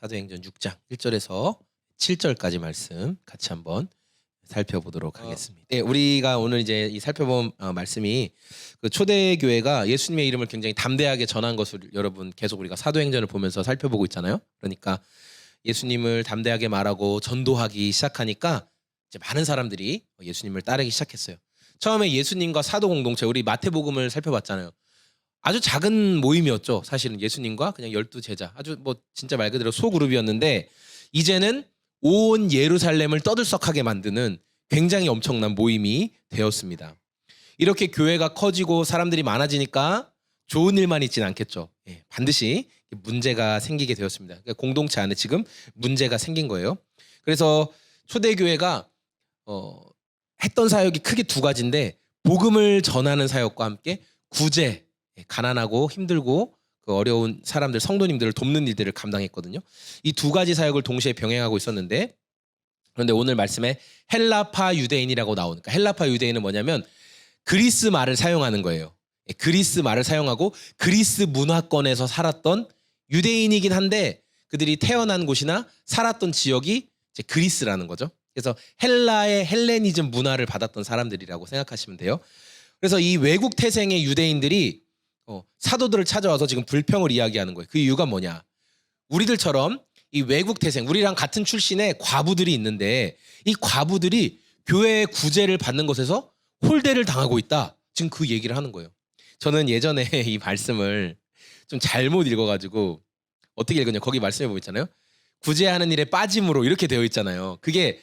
사도행전 6장 1절에서 7절까지 말씀 같이 한번 살펴보도록 하겠습니다. 네, 우리가 오늘 이제 이 살펴본 말씀이 그 초대교회가 예수님의 이름을 굉장히 담대하게 전한 것을 여러분 계속 우리가 사도행전을 보면서 살펴보고 있잖아요. 그러니까 예수님을 담대하게 말하고 전도하기 시작하니까 이제 많은 사람들이 예수님을 따르기 시작했어요. 처음에 예수님과 사도 공동체, 우리 마태복음을 살펴봤잖아요. 아주 작은 모임이었죠. 사실은 예수님과 그냥 12제자, 아주 뭐 진짜 말 그대로 소그룹이었는데 이제는 온 예루살렘을 떠들썩하게 만드는 굉장히 엄청난 모임이 되었습니다. 이렇게 교회가 커지고 사람들이 많아지니까 좋은 일만 있진 않겠죠. 반드시 문제가 생기게 되었습니다. 그러니까 공동체 안에 지금 문제가 생긴 거예요. 그래서 초대교회가 했던 사역이 크게 두 가지인데, 복음을 전하는 사역과 함께 구제, 가난하고 힘들고 그 어려운 사람들, 성도님들을 돕는 일들을 감당했거든요. 이 두 가지 사역을 동시에 병행하고 있었는데, 그런데 오늘 말씀에 헬라파 유대인이라고 나오니까, 헬라파 유대인은 뭐냐면 그리스 말을 사용하는 거예요. 그리스 말을 사용하고 그리스 문화권에서 살았던 유대인이긴 한데 그들이 태어난 곳이나 살았던 지역이 이제 그리스라는 거죠. 그래서 헬라의 헬레니즘 문화를 받았던 사람들이라고 생각하시면 돼요. 그래서 이 외국 태생의 유대인들이 사도들을 찾아와서 지금 불평을 이야기하는 거예요. 그 이유가 뭐냐? 우리들처럼 이 외국 태생, 우리랑 같은 출신의 과부들이 있는데 이 과부들이 교회의 구제를 받는 것에서 홀대를 당하고 있다. 지금 그 얘기를 하는 거예요. 저는 예전에 이 말씀을 좀 잘못 읽어가지고, 어떻게 읽었냐? 거기 말씀해 보고 있잖아요. 구제하는 일에 빠짐으로 이렇게 되어 있잖아요. 그게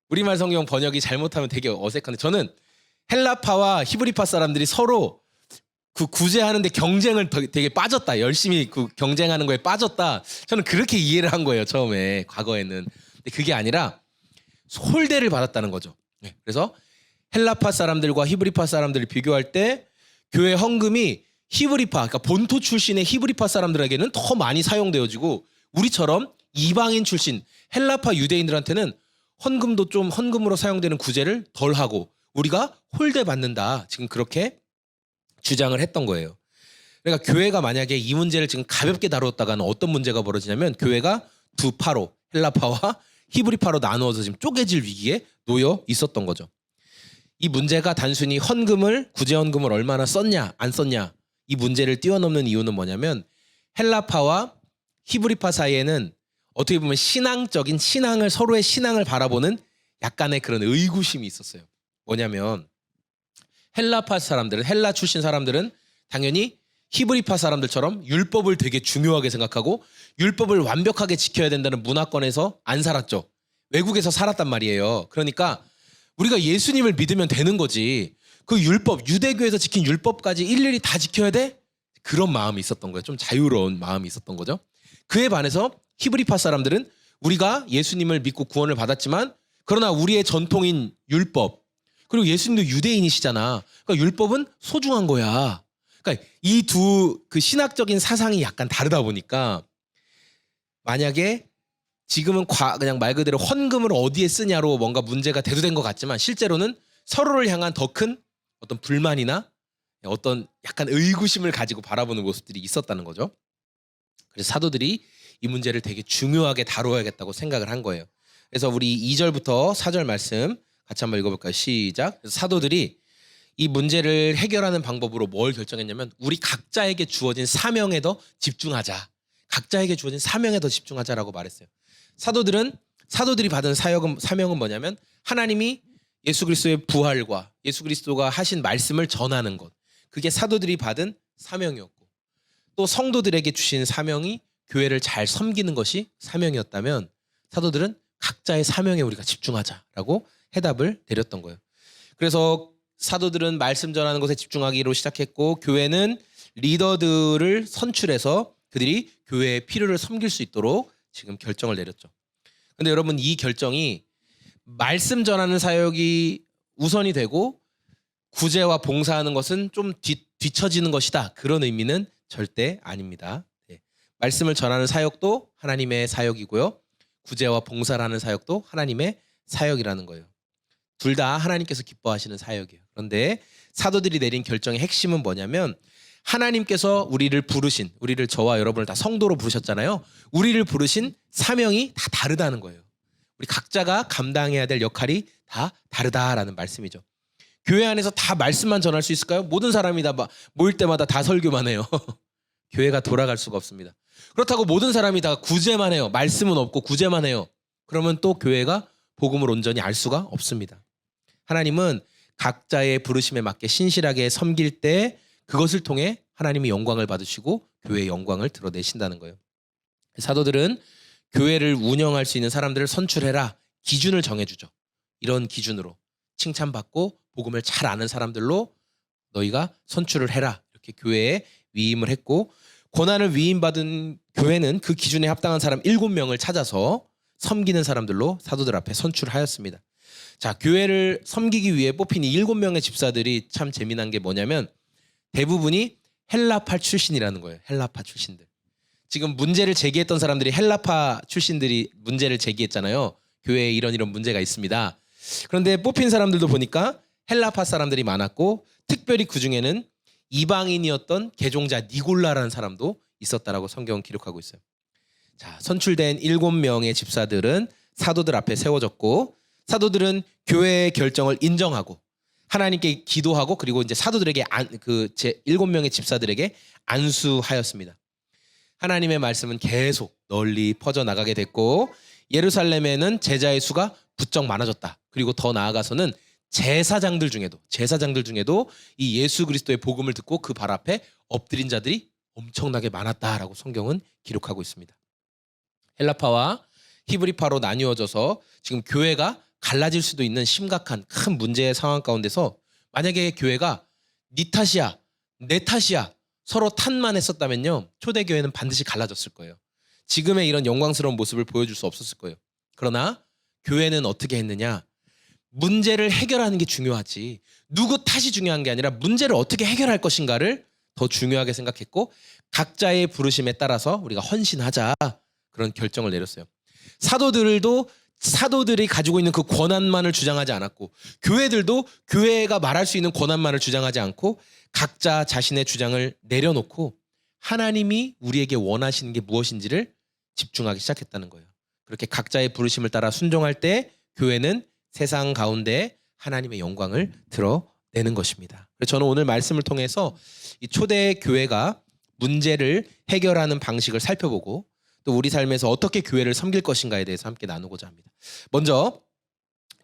우리말 성경 번역이 잘못하면 되게 어색한데, 저는 헬라파와 히브리파 사람들이 서로 그 구제하는데 경쟁을 되게 빠졌다, 열심히 그 경쟁하는 거에 빠졌다, 저는 그렇게 이해를 한 거예요, 처음에, 과거에는. 근데 그게 아니라 홀대를 받았다는 거죠. 그래서 헬라파 사람들과 히브리파 사람들을 비교할 때 교회 헌금이 히브리파, 그러니까 본토 출신의 히브리파 사람들에게는 더 많이 사용되어지고, 우리처럼 이방인 출신 헬라파 유대인들한테는 헌금도 좀 헌금으로 사용되는 구제를 덜 하고 우리가 홀대 받는다, 지금 그렇게 주장을 했던 거예요. 그러니까 교회가 만약에 이 문제를 지금 가볍게 다뤘다가는 어떤 문제가 벌어지냐면, 교회가 두 파로, 헬라파와 히브리파로 나누어서 지금 쪼개질 위기에 놓여 있었던 거죠. 이 문제가 단순히 헌금을, 구제 헌금을 얼마나 썼냐 안 썼냐, 이 문제를 뛰어넘는 이유는 뭐냐면, 헬라파와 히브리파 사이에는 어떻게 보면 신앙적인, 신앙을, 서로의 신앙을 바라보는 약간의 그런 의구심이 있었어요. 뭐냐면 헬라파 사람들은, 헬라 출신 사람들은 당연히 히브리파 사람들처럼 율법을 되게 중요하게 생각하고 율법을 완벽하게 지켜야 된다는 문화권에서 안 살았죠. 외국에서 살았단 말이에요. 그러니까 우리가 예수님을 믿으면 되는 거지, 그 율법, 유대교에서 지킨 율법까지 일일이 다 지켜야 돼? 그런 마음이 있었던 거예요. 좀 자유로운 마음이 있었던 거죠. 그에 반해서 히브리파 사람들은 우리가 예수님을 믿고 구원을 받았지만, 그러나 우리의 전통인 율법, 그리고 예수님도 유대인이시잖아, 그러니까 율법은 소중한 거야. 그러니까 이 두 그 신학적인 사상이 약간 다르다 보니까, 만약에 지금은 그냥 말 그대로 헌금을 어디에 쓰냐로 뭔가 문제가 대두된 것 같지만, 실제로는 서로를 향한 더 큰 어떤 불만이나 어떤 약간 의구심을 가지고 바라보는 모습들이 있었다는 거죠. 그래서 사도들이 이 문제를 되게 중요하게 다루어야겠다고 생각을 한 거예요. 그래서 우리 2절부터 4절 말씀 같이 한번 읽어볼까요? 시작. 그래서 사도들이 이 문제를 해결하는 방법으로 뭘 결정했냐면, 우리 각자에게 주어진 사명에 더 집중하자. 각자에게 주어진 사명에 더 집중하자라고 말했어요. 사도들이 받은 사명은 뭐냐면, 하나님이 예수 그리스도의 부활과 예수 그리스도가 하신 말씀을 전하는 것, 그게 사도들이 받은 사명이었고, 또 성도들에게 주신 사명이 교회를 잘 섬기는 것이 사명이었다면, 사도들은 각자의 사명에 우리가 집중하자라고 해답을 내렸던 거예요. 그래서 사도들은 말씀 전하는 것에 집중하기로 시작했고, 교회는 리더들을 선출해서 그들이 교회의 필요를 섬길 수 있도록 지금 결정을 내렸죠. 근데 여러분, 이 결정이 말씀 전하는 사역이 우선이 되고 구제와 봉사하는 것은 좀 뒤처지는 것이다, 그런 의미는 절대 아닙니다. 말씀을 전하는 사역도 하나님의 사역이고요, 구제와 봉사를 하는 사역도 하나님의 사역이라는 거예요. 둘 다 하나님께서 기뻐하시는 사역이에요. 그런데 사도들이 내린 결정의 핵심은 뭐냐면, 하나님께서 우리를 부르신, 우리를 저와 여러분을 다 성도로 부르셨잖아요. 우리를 부르신 사명이 다 다르다는 거예요. 우리 각자가 감당해야 될 역할이 다 다르다라는 말씀이죠. 교회 안에서 다 말씀만 전할 수 있을까요? 모든 사람이 다 모일 때마다 다 설교만 해요. 교회가 돌아갈 수가 없습니다. 그렇다고 모든 사람이 다 구제만 해요. 말씀은 없고 구제만 해요. 그러면 또 교회가 복음을 온전히 알 수가 없습니다. 하나님은 각자의 부르심에 맞게 신실하게 섬길 때 그것을 통해 하나님이 영광을 받으시고 교회의 영광을 드러내신다는 거예요. 사도들은 교회를 운영할 수 있는 사람들을 선출해라 기준을 정해주죠. 이런 기준으로 칭찬받고 복음을 잘 아는 사람들로 너희가 선출을 해라 이렇게 교회에 위임을 했고, 고난을 위임받은 교회는 그 기준에 합당한 사람 7명을 찾아서 섬기는 사람들로 사도들 앞에 선출하였습니다. 자, 교회를 섬기기 위해 뽑힌 이 7명의 집사들이 참 재미난 게 뭐냐면 대부분이 헬라파 출신이라는 거예요. 헬라파 출신들. 지금 문제를 제기했던 사람들이 헬라파 출신들이 문제를 제기했잖아요. 교회에 이런 문제가 있습니다. 그런데 뽑힌 사람들도 보니까 헬라파 사람들이 많았고, 특별히 그중에는 이방인이었던 개종자 니골라라는 사람도 있었다라고 성경은 기록하고 있어요. 자, 선출된 7명의 집사들은 사도들 앞에 세워졌고, 사도들은 교회의 결정을 인정하고 하나님께 기도하고, 그리고 이제 사도들에게 제 7명의 집사들에게 안수하였습니다. 하나님의 말씀은 계속 널리 퍼져나가게 됐고, 예루살렘에는 제자의 수가 부쩍 많아졌다. 그리고 더 나아가서는 제사장들 중에도 이 예수 그리스도의 복음을 듣고 그 발 앞에 엎드린 자들이 엄청나게 많았다라고 성경은 기록하고 있습니다. 헬라파와 히브리파로 나뉘어져서 지금 교회가 갈라질 수도 있는 심각한 큰 문제의 상황 가운데서, 만약에 교회가 네 탓이야, 내 탓이야 서로 탓만 했었다면요, 초대교회는 반드시 갈라졌을 거예요. 지금의 이런 영광스러운 모습을 보여줄 수 없었을 거예요. 그러나 교회는 어떻게 했느냐? 문제를 해결하는 게 중요하지, 누구 탓이 중요한 게 아니라 문제를 어떻게 해결할 것인가를 더 중요하게 생각했고, 각자의 부르심에 따라서 우리가 헌신하자, 그런 결정을 내렸어요. 사도들이 가지고 있는 그 권한만을 주장하지 않았고, 교회들도 교회가 말할 수 있는 권한만을 주장하지 않고 각자 자신의 주장을 내려놓고 하나님이 우리에게 원하시는 게 무엇인지를 집중하기 시작했다는 거예요. 그렇게 각자의 부르심을 따라 순종할 때 교회는 세상 가운데 하나님의 영광을 드러내는 것입니다. 그래서 저는 오늘 말씀을 통해서 이 초대 교회가 문제를 해결하는 방식을 살펴보고, 또 우리 삶에서 어떻게 교회를 섬길 것인가에 대해서 함께 나누고자 합니다. 먼저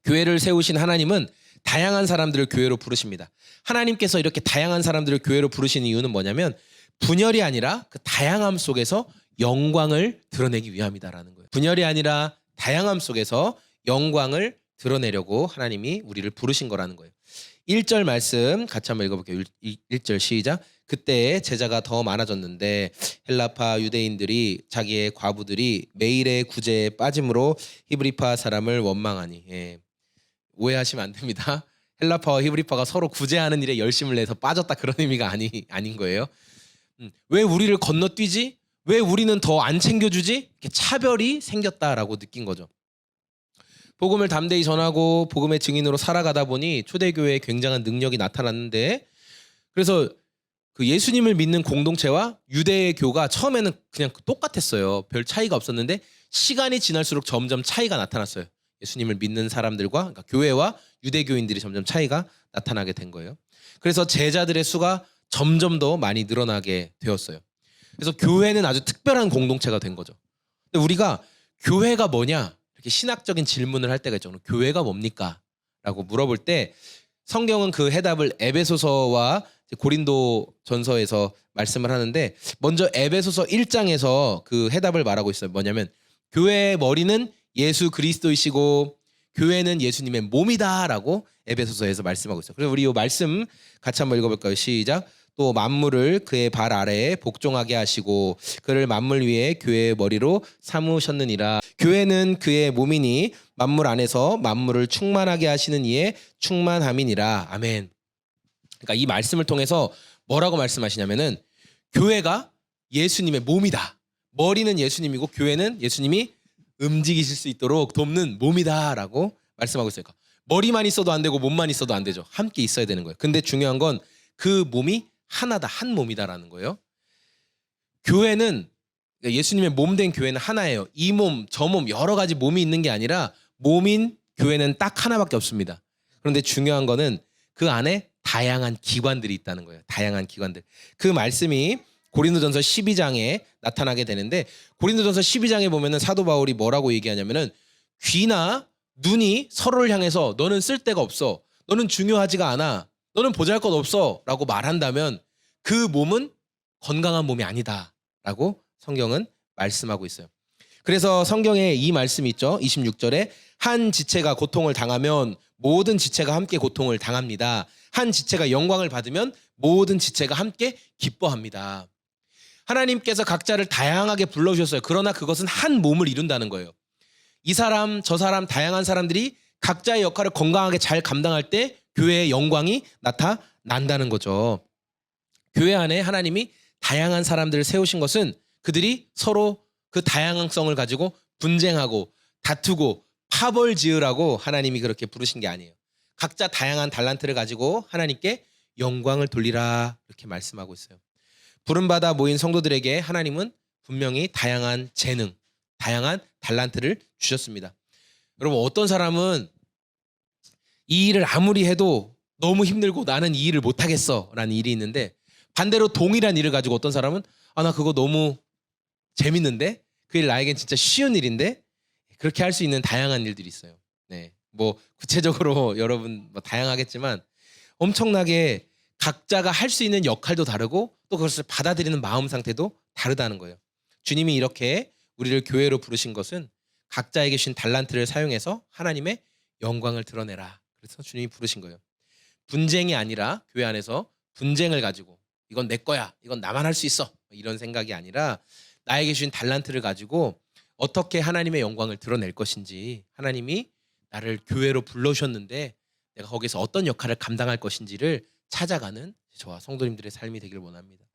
교회를 세우신 하나님은 다양한 사람들을 교회로 부르십니다. 하나님께서 이렇게 다양한 사람들을 교회로 부르시는 이유는 뭐냐면 분열이 아니라 그 다양함 속에서 영광을 드러내기 위함이다라는 거예요. 분열이 아니라 다양함 속에서 영광을 드러내려고 하나님이 우리를 부르신 거라는 거예요. 1절 말씀 같이 한번 읽어볼게요. 1절 시작. 그때 제자가 더 많아졌는데 헬라파 유대인들이 자기의 과부들이 매일의 구제에 빠짐으로 히브리파 사람을 원망하니. 오해하시면 안 됩니다. 헬라파와 히브리파가 서로 구제하는 일에 열심을 내서 빠졌다, 그런 의미가 아닌 거예요. 왜 우리를 건너뛰지? 왜 우리는 더 안 챙겨주지? 이렇게 차별이 생겼다라고 느낀 거죠. 복음을 담대히 전하고 복음의 증인으로 살아가다 보니 초대교회에 굉장한 능력이 나타났는데, 그래서 그 예수님을 믿는 공동체와 유대교가 처음에는 그냥 똑같았어요. 별 차이가 없었는데 시간이 지날수록 점점 차이가 나타났어요. 예수님을 믿는 사람들과, 그러니까 교회와 유대교인들이 점점 차이가 나타나게 된 거예요. 그래서 제자들의 수가 점점 더 많이 늘어나게 되었어요. 그래서 교회는 아주 특별한 공동체가 된 거죠. 근데 우리가 교회가 뭐냐? 이렇게 신학적인 질문을 할 때가 있죠. 교회가 뭡니까? 라고 물어볼 때 성경은 그 해답을 에베소서와 고린도 전서에서 말씀을 하는데, 먼저 에베소서 1장에서 그 해답을 말하고 있어요. 뭐냐면 교회의 머리는 예수 그리스도이시고 교회는 예수님의 몸이다라고 에베소서에서 말씀하고 있어요. 그래서 우리 이 말씀 같이 한번 읽어볼까요? 시작. 또 만물을 그의 발 아래에 복종하게 하시고 그를 만물 위에 교회의 머리로 삼으셨느니라. 교회는 그의 몸이니 만물 안에서 만물을 충만하게 하시는 이의 충만함이니라. 아멘. 그러니까 이 말씀을 통해서 뭐라고 말씀하시냐면은 교회가 예수님의 몸이다. 머리는 예수님이고 교회는 예수님이 움직이실 수 있도록 돕는 몸이다라고 말씀하고 있어요. 그러니까 머리만 있어도 안 되고 몸만 있어도 안 되죠. 함께 있어야 되는 거예요. 근데 중요한 건 그 몸이 하나다, 한 몸이다라는 거예요. 교회는 예수님의 몸 된 교회는 하나예요. 이 몸, 저 몸 여러 가지 몸이 있는 게 아니라 몸인 교회는 딱 하나밖에 없습니다. 그런데 중요한 거는 그 안에 다양한 기관들이 있다는 거예요. 다양한 기관들. 그 말씀이 고린도전서 12장에 나타나게 되는데 고린도전서 12장에 보면은 사도 바울이 뭐라고 얘기하냐면은 귀나 눈이 서로를 향해서 너는 쓸데가 없어. 너는 중요하지가 않아. 너는 보잘것없어 라고 말한다면 그 몸은 건강한 몸이 아니다 라고 성경은 말씀하고 있어요. 그래서 성경에 이 말씀이 있죠. 26절에 한 지체가 고통을 당하면 모든 지체가 함께 고통을 당합니다. 한 지체가 영광을 받으면 모든 지체가 함께 기뻐합니다. 하나님께서 각자를 다양하게 불러주셨어요. 그러나 그것은 한 몸을 이룬다는 거예요. 이 사람 저 사람 다양한 사람들이 각자의 역할을 건강하게 잘 감당할 때 교회의 영광이 나타난다는 거죠. 교회 안에 하나님이 다양한 사람들을 세우신 것은 그들이 서로 그 다양성을 가지고 분쟁하고 다투고 파벌 지으라고 하나님이 그렇게 부르신 게 아니에요. 각자 다양한 달란트를 가지고 하나님께 영광을 돌리라 이렇게 말씀하고 있어요. 부름받아 모인 성도들에게 하나님은 분명히 다양한 재능, 다양한 달란트를 주셨습니다. 여러분 어떤 사람은 이 일을 아무리 해도 너무 힘들고 나는 이 일을 못하겠어 라는 일이 있는데 반대로 동일한 일을 가지고 어떤 사람은 나 그거 너무 재밌는데 그 일 나에겐 진짜 쉬운 일인데 그렇게 할 수 있는 다양한 일들이 있어요. 네, 뭐 구체적으로 여러분 뭐 다양하겠지만 엄청나게 각자가 할 수 있는 역할도 다르고 또 그것을 받아들이는 마음 상태도 다르다는 거예요. 주님이 이렇게 우리를 교회로 부르신 것은 각자에게 주신 달란트를 사용해서 하나님의 영광을 드러내라. 그래서 주님이 부르신 거예요. 분쟁이 아니라 교회 안에서 분쟁을 가지고 이건 내 거야, 이건 나만 할 수 있어 이런 생각이 아니라 나에게 주신 달란트를 가지고 어떻게 하나님의 영광을 드러낼 것인지 하나님이 나를 교회로 불러주셨는데 내가 거기서 어떤 역할을 감당할 것인지를 찾아가는 저와 성도님들의 삶이 되길 원합니다.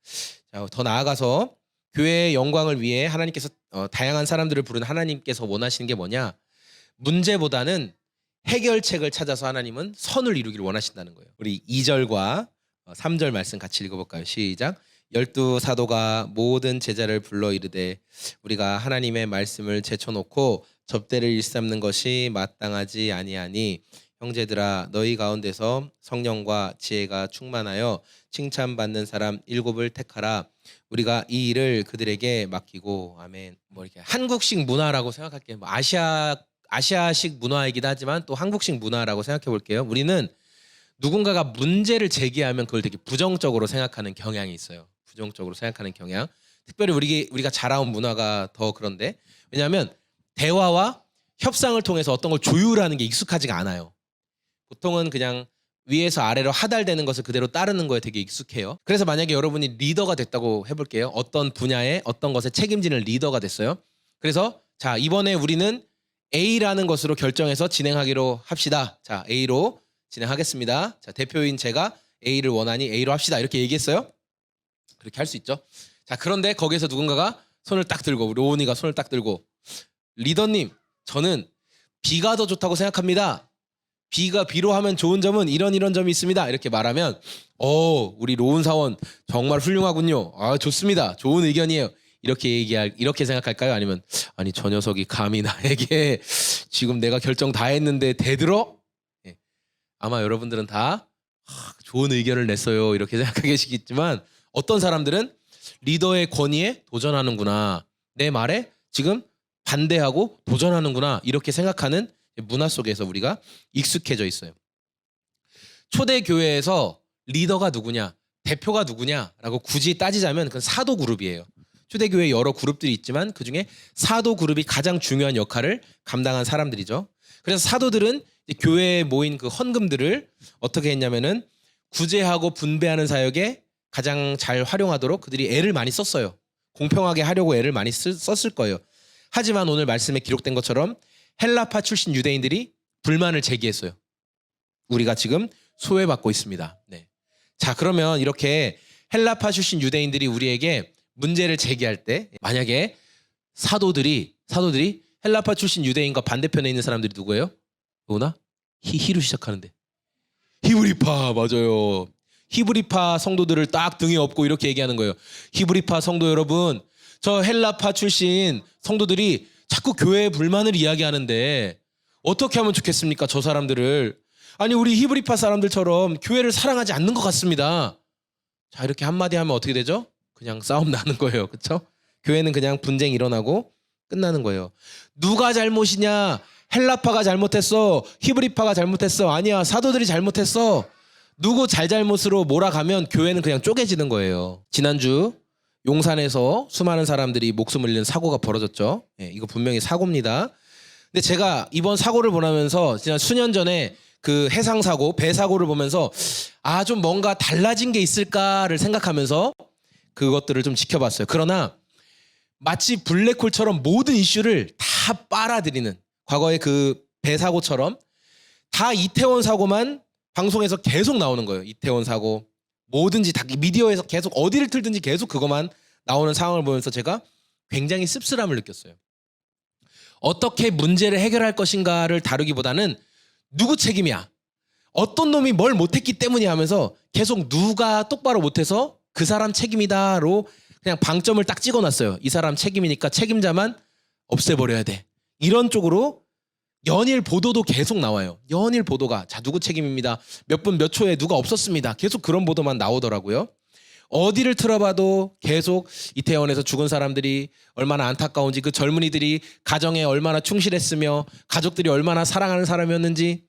자, 더 나아가서 교회의 영광을 위해 하나님께서 다양한 사람들을 부른 하나님께서 원하시는 게 뭐냐? 문제보다는 해결책을 찾아서 하나님은 선을 이루기를 원하신다는 거예요. 우리 2절과 3절 말씀 같이 읽어볼까요? 시작. 12 사도가 모든 제자를 불러 이르되 우리가 하나님의 말씀을 제쳐놓고 접대를 일삼는 것이 마땅하지 아니하니 형제들아 너희 가운데서 성령과 지혜가 충만하여 칭찬받는 사람 7을 택하라. 우리가 이 일을 그들에게 맡기고 아멘. 뭐 이렇게 한국식 문화라고 생각할게요. 뭐 아시아식 문화이기도 하지만 또 한국식 문화라고 생각해 볼게요. 우리는 누군가가 문제를 제기하면 그걸 되게 부정적으로 생각하는 경향이 있어요. 부정적으로 생각하는 경향. 특별히 우리가 자라온 문화가 더 그런데 왜냐하면 대화와 협상을 통해서 어떤 걸 조율하는 게 익숙하지가 않아요. 보통은 그냥 위에서 아래로 하달되는 것을 그대로 따르는 거에 되게 익숙해요. 그래서 만약에 여러분이 리더가 됐다고 해볼게요. 어떤 분야에 어떤 것에 책임지는 리더가 됐어요. 그래서 자 이번에 우리는 A라는 것으로 결정해서 진행하기로 합시다. 자 A로 진행하겠습니다. 자 대표인 제가 A를 원하니 A로 합시다. 이렇게 얘기했어요. 그렇게 할 수 있죠. 자 그런데 거기에서 누군가가 손을 딱 들고 로운이가 손을 딱 들고 리더님 저는 B가 더 좋다고 생각합니다. B로 하면 좋은 점은 이런 점이 있습니다. 이렇게 말하면 우리 로운 사원 정말 훌륭하군요. 좋습니다. 좋은 의견이에요. 이렇게 생각할까요? 아니면 아니 저 녀석이 감히 나에게 지금 내가 결정 다 했는데 대들어? 네. 아마 여러분들은 다 좋은 의견을 냈어요. 이렇게 생각하고 계시겠지만 어떤 사람들은 리더의 권위에 도전하는구나. 내 말에 지금 반대하고 도전하는구나. 이렇게 생각하는 문화 속에서 우리가 익숙해져 있어요. 초대교회에서 리더가 누구냐, 대표가 누구냐라고 굳이 따지자면 그건 사도 그룹이에요. 초대교회에 여러 그룹들이 있지만 그중에 사도 그룹이 가장 중요한 역할을 감당한 사람들이죠. 그래서 사도들은 교회에 모인 그 헌금들을 어떻게 했냐면은 구제하고 분배하는 사역에 가장 잘 활용하도록 그들이 애를 많이 썼어요. 공평하게 하려고 애를 많이 썼을 거예요. 하지만 오늘 말씀에 기록된 것처럼 헬라파 출신 유대인들이 불만을 제기했어요. 우리가 지금 소외받고 있습니다. 네. 자 그러면 이렇게 헬라파 출신 유대인들이 우리에게 문제를 제기할 때 만약에 사도들이 헬라파 출신 유대인과 반대편에 있는 사람들이 누구예요? 누구나? 히로 시작하는데 히브리파 맞아요. 히브리파 성도들을 딱 등에 업고 이렇게 얘기하는 거예요. 히브리파 성도 여러분, 저 헬라파 출신 성도들이 자꾸 교회의 불만을 이야기하는데 어떻게 하면 좋겠습니까? 저 사람들을. 아니 우리 히브리파 사람들처럼 교회를 사랑하지 않는 것 같습니다. 자, 이렇게 한마디 하면 어떻게 되죠? 그냥 싸움 나는 거예요. 그렇죠? 교회는 그냥 분쟁이 일어나고 끝나는 거예요. 누가 잘못이냐? 헬라파가 잘못했어. 히브리파가 잘못했어. 아니야, 사도들이 잘못했어. 누구 잘잘못으로 몰아가면 교회는 그냥 쪼개지는 거예요. 지난주 용산에서 수많은 사람들이 목숨을 잃는 사고가 벌어졌죠. 예, 이거 분명히 사고입니다. 근데 제가 이번 사고를 보면서 지난 수년 전에 그 해상사고, 배사고를 보면서 아, 좀 뭔가 달라진 게 있을까를 생각하면서 그것들을 좀 지켜봤어요. 그러나 마치 블랙홀처럼 모든 이슈를 다 빨아들이는, 과거의 그 배사고처럼 다 이태원 사고만 방송에서 계속 나오는 거예요. 이태원 사고. 뭐든지 다 미디어에서 계속 어디를 틀든지 계속 그것만 나오는 상황을 보면서 제가 굉장히 씁쓸함을 느꼈어요. 어떻게 문제를 해결할 것인가를 다루기보다는 누구 책임이야? 어떤 놈이 뭘 못했기 때문이야 하면서 계속 누가 똑바로 못해서 그 사람 책임이다로 그냥 방점을 딱 찍어놨어요. 이 사람 책임이니까 책임자만 없애버려야 돼. 이런 쪽으로 연일 보도도 계속 나와요. 연일 보도가 자 누구 책임입니다. 몇 분 몇 초에 누가 없었습니다. 계속 그런 보도만 나오더라고요. 어디를 틀어봐도 계속 이태원에서 죽은 사람들이 얼마나 안타까운지, 그 젊은이들이 가정에 얼마나 충실했으며 가족들이 얼마나 사랑하는 사람이었는지,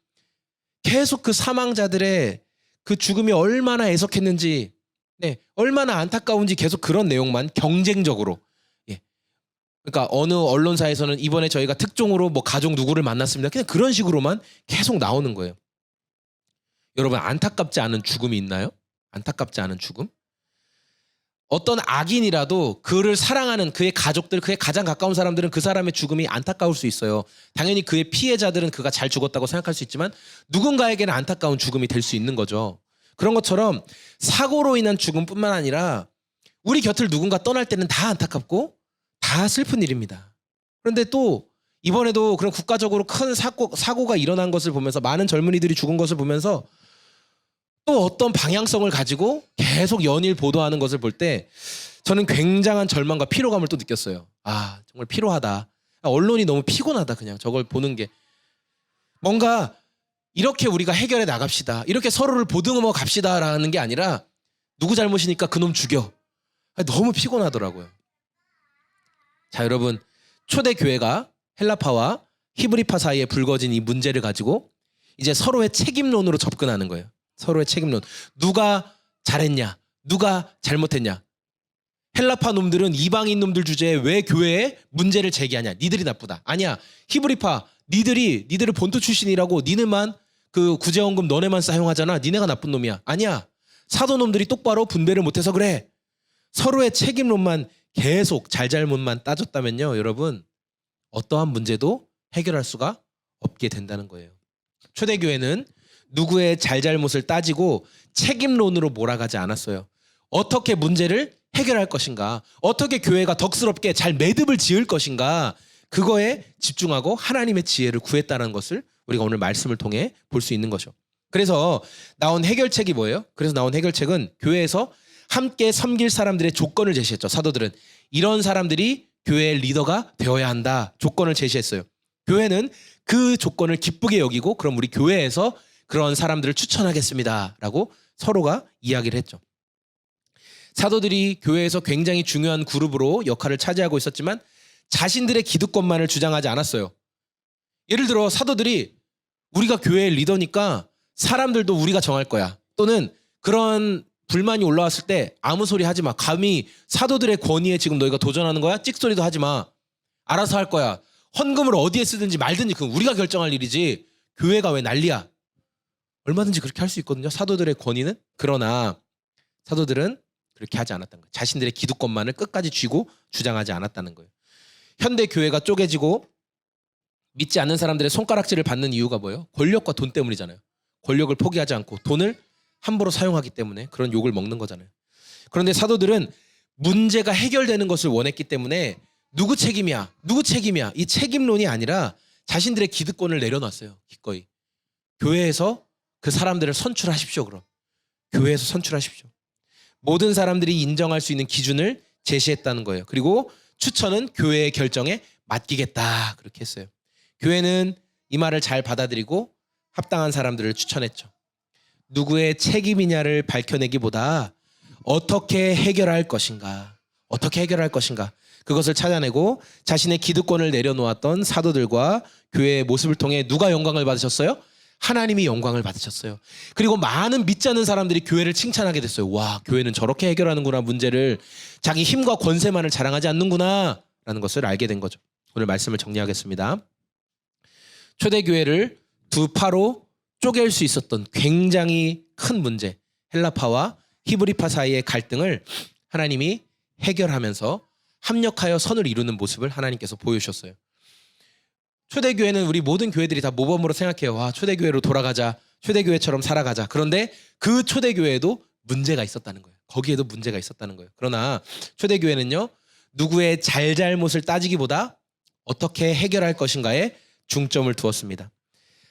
계속 그 사망자들의 그 죽음이 얼마나 애석했는지, 네, 얼마나 안타까운지 계속 그런 내용만 경쟁적으로. 예. 그러니까 어느 언론사에서는 이번에 저희가 특종으로 뭐 가족 누구를 만났습니다. 그냥 그런 식으로만 계속 나오는 거예요. 여러분, 안타깝지 않은 죽음이 있나요? 안타깝지 않은 죽음? 어떤 악인이라도 그를 사랑하는 그의 가족들, 그의 가장 가까운 사람들은 그 사람의 죽음이 안타까울 수 있어요. 당연히 그의 피해자들은 그가 잘 죽었다고 생각할 수 있지만 누군가에게는 안타까운 죽음이 될 수 있는 거죠. 그런 것처럼 사고로 인한 죽음뿐만 아니라 우리 곁을 누군가 떠날 때는 다 안타깝고 다 슬픈 일입니다. 그런데 또 이번에도 그런 국가적으로 큰 사고가 일어난 것을 보면서, 많은 젊은이들이 죽은 것을 보면서 또 어떤 방향성을 가지고 계속 연일 보도하는 것을 볼 때 저는 굉장한 절망과 피로감을 또 느꼈어요. 아, 정말 피로하다. 언론이 너무 피곤하다. 그냥 저걸 보는 게. 뭔가 이렇게 우리가 해결해 나갑시다. 이렇게 서로를 보듬어 갑시다라는 게 아니라 누구 잘못이니까 그놈 죽여. 너무 피곤하더라고요. 자, 여러분, 초대교회가 헬라파와 히브리파 사이에 불거진 이 문제를 가지고 이제 서로의 책임론으로 접근하는 거예요. 서로의 책임론. 누가 잘했냐? 누가 잘못했냐? 헬라파 놈들은 이방인 놈들 주제에 왜 교회에 문제를 제기하냐? 니들이 나쁘다. 아니야. 히브리파, 니들을 본토 출신이라고 니네만 그 구제원금 너네만 사용하잖아. 니네가 나쁜 놈이야. 아니야. 사도 놈들이 똑바로 분배를 못해서 그래. 서로의 책임론만 계속 잘잘못만 따졌다면요, 여러분, 어떠한 문제도 해결할 수가 없게 된다는 거예요. 초대교회는 누구의 잘잘못을 따지고 책임론으로 몰아가지 않았어요. 어떻게 문제를 해결할 것인가, 어떻게 교회가 덕스럽게 잘 매듭을 지을 것인가, 그거에 집중하고 하나님의 지혜를 구했다는 것을 우리가 오늘 말씀을 통해 볼 수 있는 거죠. 그래서 나온 해결책이 뭐예요? 그래서 나온 해결책은 교회에서 함께 섬길 사람들의 조건을 제시했죠. 사도들은 이런 사람들이 교회의 리더가 되어야 한다 조건을 제시했어요. 교회는 그 조건을 기쁘게 여기고 그럼 우리 교회에서 그런 사람들을 추천하겠습니다 라고 서로가 이야기를 했죠. 사도들이 교회에서 굉장히 중요한 그룹으로 역할을 차지하고 있었지만 자신들의 기득권만을 주장하지 않았어요. 예를 들어 사도들이 우리가 교회의 리더니까 사람들도 우리가 정할 거야, 또는 그런 불만이 올라왔을 때 아무 소리 하지 마. 감히 사도들의 권위에 지금 너희가 도전하는 거야? 찍소리도 하지 마. 알아서 할 거야. 헌금을 어디에 쓰든지 말든지 그건 우리가 결정할 일이지 교회가 왜 난리야. 얼마든지 그렇게 할 수 있거든요, 사도들의 권위는. 그러나 사도들은 그렇게 하지 않았다는 거예요. 자신들의 기득권만을 끝까지 쥐고 주장하지 않았다는 거예요. 현대 교회가 쪼개지고 믿지 않는 사람들의 손가락질을 받는 이유가 뭐예요? 권력과 돈 때문이잖아요. 권력을 포기하지 않고 돈을 함부로 사용하기 때문에 그런 욕을 먹는 거잖아요. 그런데 사도들은 문제가 해결되는 것을 원했기 때문에 누구 책임이야? 누구 책임이야? 이 책임론이 아니라 자신들의 기득권을 내려놨어요. 기꺼이. 교회에서 그 사람들을 선출하십시오. 그럼 교회에서 선출하십시오. 모든 사람들이 인정할 수 있는 기준을 제시했다는 거예요. 그리고 추천은 교회의 결정에 맡기겠다 그렇게 했어요. 교회는 이 말을 잘 받아들이고 합당한 사람들을 추천했죠. 누구의 책임이냐를 밝혀내기보다 어떻게 해결할 것인가, 어떻게 해결할 것인가 그것을 찾아내고 자신의 기득권을 내려놓았던 사도들과 교회의 모습을 통해 누가 영광을 받으셨어요? 하나님이 영광을 받으셨어요. 그리고 많은 믿지 않는 사람들이 교회를 칭찬하게 됐어요. 와, 교회는 저렇게 해결하는구나, 문제를. 자기 힘과 권세만을 자랑하지 않는구나 라는 것을 알게 된 거죠. 오늘 말씀을 정리하겠습니다. 초대교회를 두 파로 쪼갤 수 있었던 굉장히 큰 문제, 헬라파와 히브리파 사이의 갈등을 하나님이 해결하면서 합력하여 선을 이루는 모습을 하나님께서 보여주셨어요. 초대교회는 우리 모든 교회들이 다 모범으로 생각해요. 와, 초대교회로 돌아가자, 초대교회처럼 살아가자. 그런데 그 초대교회에도 문제가 있었다는 거예요. 거기에도 문제가 있었다는 거예요. 그러나 초대교회는요, 누구의 잘잘못을 따지기보다 어떻게 해결할 것인가에 중점을 두었습니다.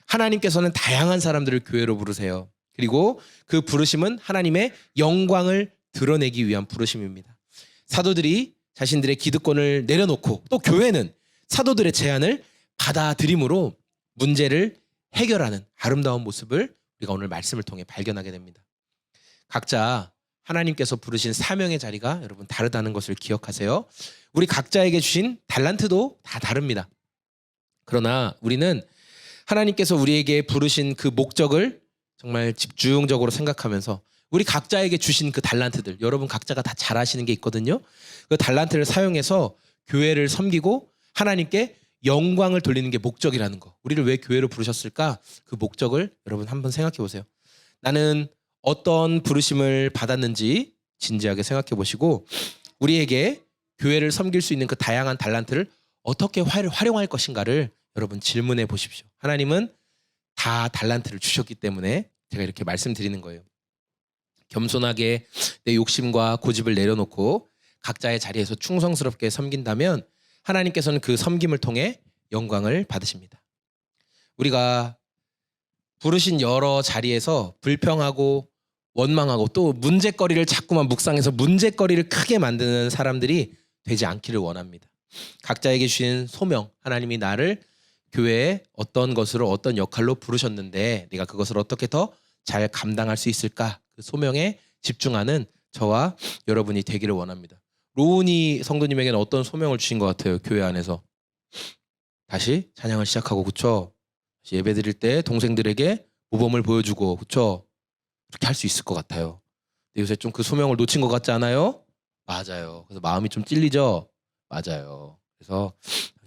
하나님께서는 다양한 사람들을 교회로 부르세요. 그리고 그 부르심은 하나님의 영광을 드러내기 위한 부르심입니다. 사도들이 자신들의 기득권을 내려놓고 또 교회는 사도들의 제안을 받아들임으로 문제를 해결하는 아름다운 모습을 우리가 오늘 말씀을 통해 발견하게 됩니다. 각자 하나님께서 부르신 사명의 자리가 여러분 다르다는 것을 기억하세요. 우리 각자에게 주신 달란트도 다 다릅니다. 그러나 우리는 하나님께서 우리에게 부르신 그 목적을 정말 집중적으로 생각하면서 우리 각자에게 주신 그 달란트들, 여러분 각자가 다 잘 아시는 게 있거든요. 그 달란트를 사용해서 교회를 섬기고 하나님께 영광을 돌리는 게 목적이라는 거. 우리를 왜 교회로 부르셨을까? 그 목적을 여러분 한번 생각해 보세요. 나는 어떤 부르심을 받았는지 진지하게 생각해 보시고 우리에게 교회를 섬길 수 있는 그 다양한 달란트를 어떻게 활용할 것인가를 여러분 질문해 보십시오. 하나님은 다 달란트를 주셨기 때문에 제가 이렇게 말씀드리는 거예요. 겸손하게 내 욕심과 고집을 내려놓고 각자의 자리에서 충성스럽게 섬긴다면 하나님께서는 그 섬김을 통해 영광을 받으십니다. 우리가 부르신 여러 자리에서 불평하고 원망하고 또 문제거리를 자꾸만 묵상해서 문제거리를 크게 만드는 사람들이 되지 않기를 원합니다. 각자에게 주신 소명, 하나님이 나를 교회에 어떤 것으로 어떤 역할로 부르셨는데 내가 그것을 어떻게 더 잘 감당할 수 있을까? 그 소명에 집중하는 저와 여러분이 되기를 원합니다. 로운이 성도님에게는 어떤 소명을 주신 것 같아요? 교회 안에서 다시 찬양을 시작하고 그쵸? 예배 드릴 때 동생들에게 모범을 보여주고 그쵸? 그렇게 할 수 있을 것 같아요. 근데 요새 좀 그 소명을 놓친 것 같지 않아요? 맞아요. 그래서 마음이 좀 찔리죠? 맞아요. 그래서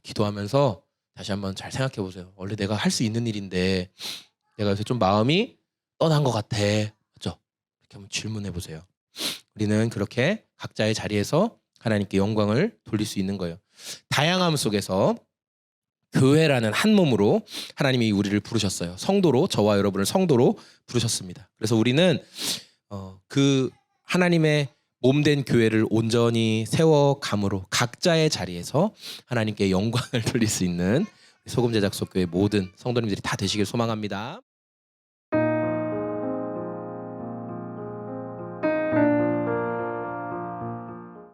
기도하면서 다시 한번 잘 생각해 보세요. 원래 내가 할 수 있는 일인데 내가 요새 좀 마음이 떠난 것 같아. 그렇죠? 이렇게 한번 질문해 보세요. 우리는 그렇게 각자의 자리에서 하나님께 영광을 돌릴 수 있는 거예요. 다양함 속에서 교회라는 한 몸으로 하나님이 우리를 부르셨어요. 성도로, 저와 여러분을 성도로 부르셨습니다. 그래서 우리는 그 하나님의 몸된 교회를 온전히 세워감으로 각자의 자리에서 하나님께 영광을 돌릴 수 있는 소금 제작소 교회 모든 성도님들이 다 되시길 소망합니다.